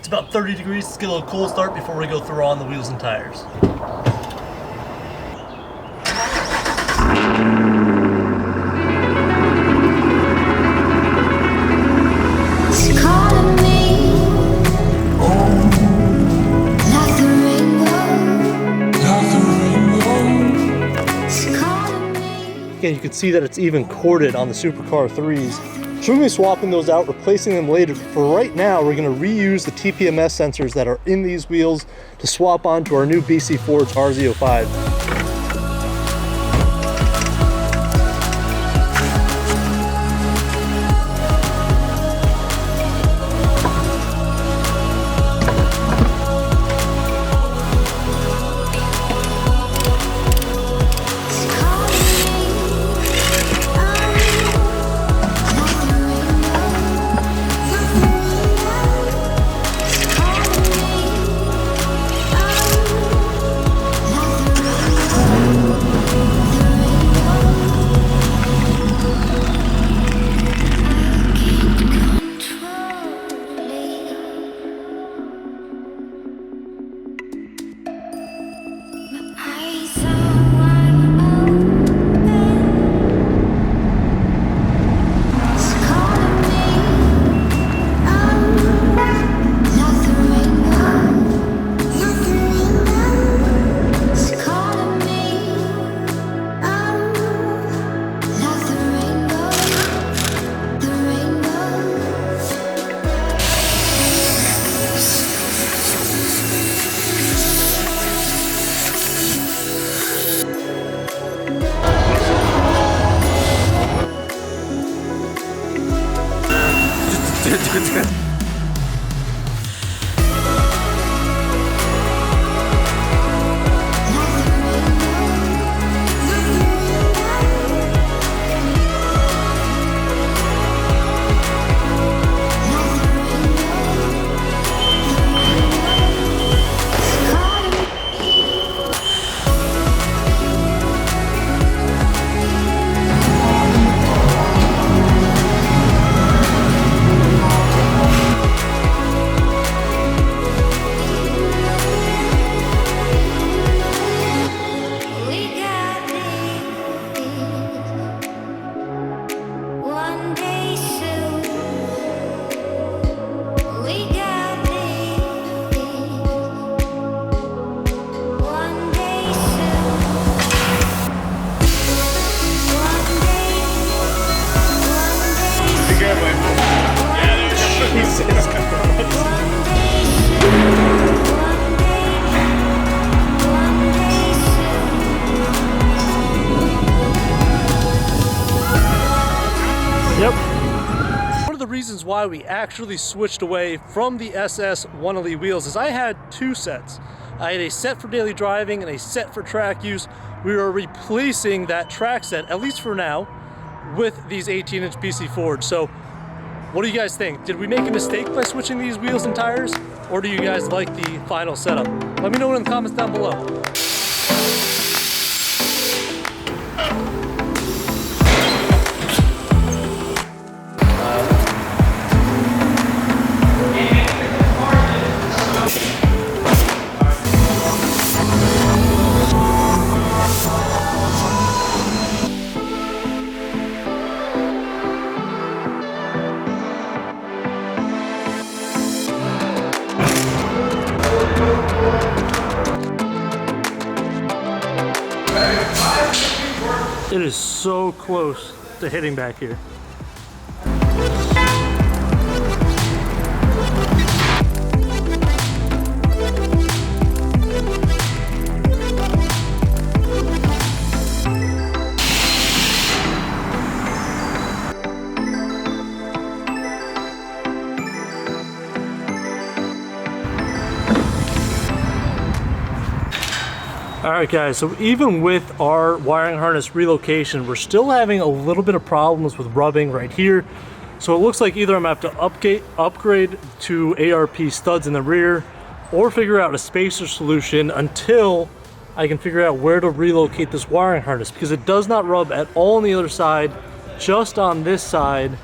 about 30 degrees. Let's get a little cold start before we go throw on the wheels and tires. Again, you can see that it's even corded on the Supercar 3s. So we're going to be swapping those out, replacing them later. For right now, we're going to reuse the TPMS sensors that are in these wheels to swap onto our new BC Forge RZ05. Yep. One of the reasons why we actually switched away from the SS 1 Elite wheels is I had two sets. I had a set for daily driving and a set for track use. We are replacing that track set, at least for now, with these 18-inch BC Forge. So what do you guys think? Did we make a mistake by switching these wheels and tires? Or do you guys like the final setup? Let me know in the comments down below. It is so close to hitting back here. Alright guys, so even with our wiring harness relocation, we're still having a little bit of problems with rubbing right here. So it looks like either I'm going to have to upgrade to ARP studs in the rear, or figure out a spacer solution until I can figure out where to relocate this wiring harness, because it does not rub at all on the other side, just on this side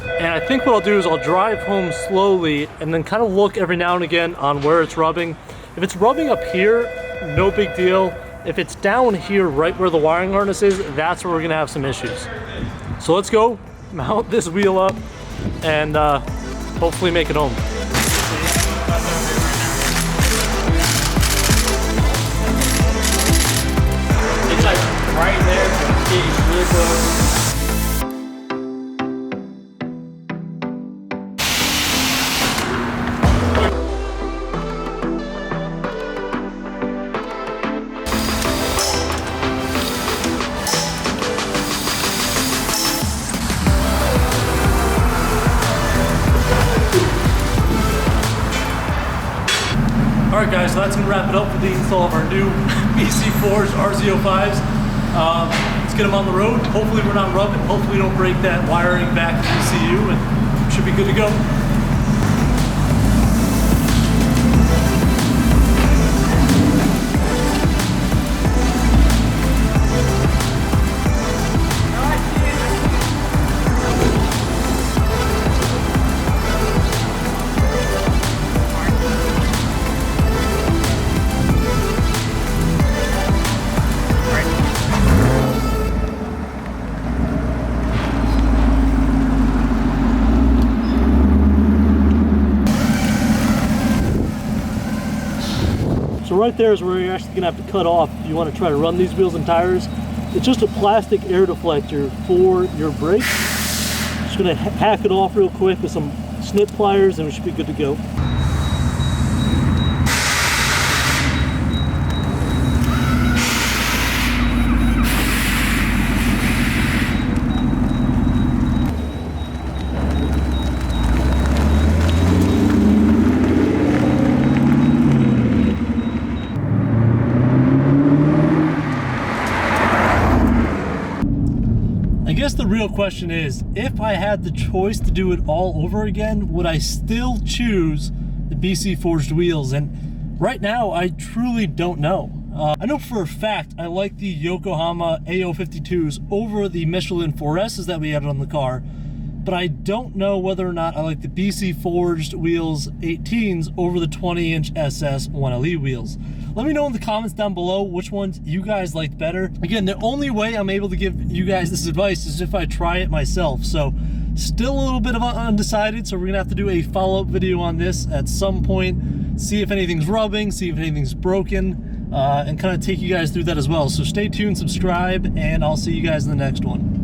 And I think what I'll do is I'll drive home slowly and then kind of look every now and again on where it's rubbing. If it's rubbing up here, no big deal. If it's down here right where the wiring harness is, that's where we're gonna have some issues. So let's go mount this wheel up and hopefully make it home. It's like right there, it's really close. Alright guys, so that's going to wrap it up for the install of our new BC4s, RZ05s. Let's get them on the road. Hopefully we're not rubbing. Hopefully we don't break that wiring back to the ECU, and should be good to go. So right there is where you're actually gonna have to cut off if you want to try to run these wheels and tires. It's just a plastic air deflector for your brakes. Just gonna hack it off real quick with some snip pliers and we should be good to go. I guess the real question is, if I had the choice to do it all over again, would I still choose the BC forged wheels? And right now, I truly don't know. I know for a fact I like the Yokohama AO52s over the Michelin 4Ss that we had on the car, but I don't know whether or not I like the BC forged wheels 18s over the 20-inch SS 1LE wheels. Let me know in the comments down below which ones you guys liked better. Again, the only way I'm able to give you guys this advice is if I try it myself. So still a little bit of undecided, so we're gonna have to do a follow-up video on this at some point, see if anything's rubbing, see if anything's broken, and kind of take you guys through that as well. So stay tuned, subscribe, and I'll see you guys in the next one.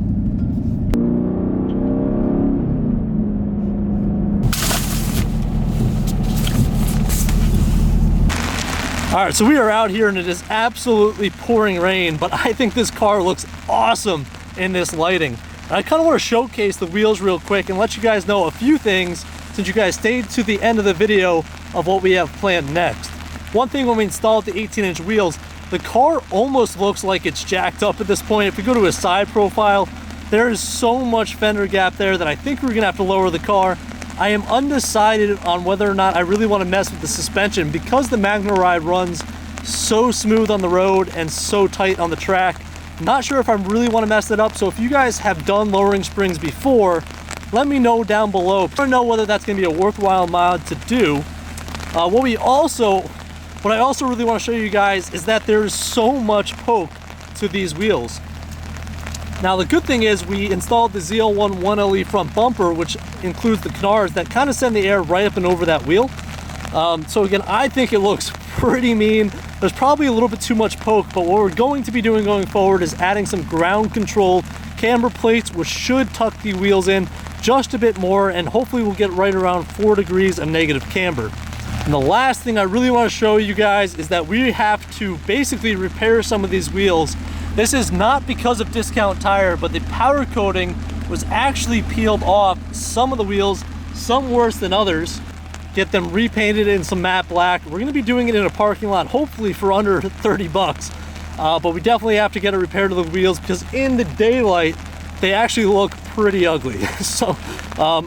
All right, so we are out here and it is absolutely pouring rain, but I think this car looks awesome in this lighting. And I kind of want to showcase the wheels real quick and let you guys know a few things since you guys stayed to the end of the video of what we have planned next. One thing, when we installed the 18-inch wheels, the car almost looks like it's jacked up at this point. If we go to a side profile, there is so much fender gap there that I think we're gonna have to lower the car. I am undecided on whether or not I really want to mess with the suspension because the Magna Ride runs so smooth on the road and so tight on the track. Not sure if I really want to mess it up, so if you guys have done lowering springs before, let me know down below. I want to know whether that's going to be a worthwhile mod to do. What I also really want to show you guys is that there's so much poke to these wheels. Now the good thing is we installed the ZL1 1LE front bumper, which includes the canards that kind of send the air right up and over that wheel. So again, I think it looks pretty mean. There's probably a little bit too much poke, but what we're going to be doing going forward is adding some ground control camber plates, which should tuck the wheels in just a bit more, and hopefully we'll get right around 4 degrees of negative camber. And the last thing I really want to show you guys is that we have to basically repair some of these wheels. This is not because of discount tire, but the powder coating was actually peeled off some of the wheels, some worse than others. Get them repainted in some matte black. We're gonna be doing it in a parking lot, hopefully for under 30 bucks. But we definitely have to get a repair to the wheels because in the daylight, they actually look pretty ugly. So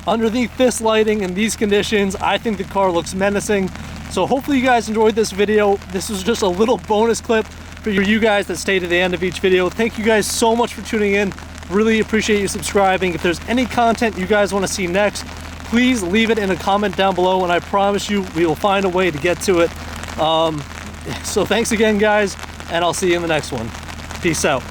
underneath this lighting and these conditions, I think the car looks menacing. So hopefully you guys enjoyed this video. This was just a little bonus clip for you guys that stay to the end of each video. Thank you guys so much for tuning in. Really appreciate you subscribing. If there's any content you guys want to see next, please leave it in a comment down below, and I promise you we will find a way to get to it. So thanks again, guys, and I'll see you in the next one. Peace out.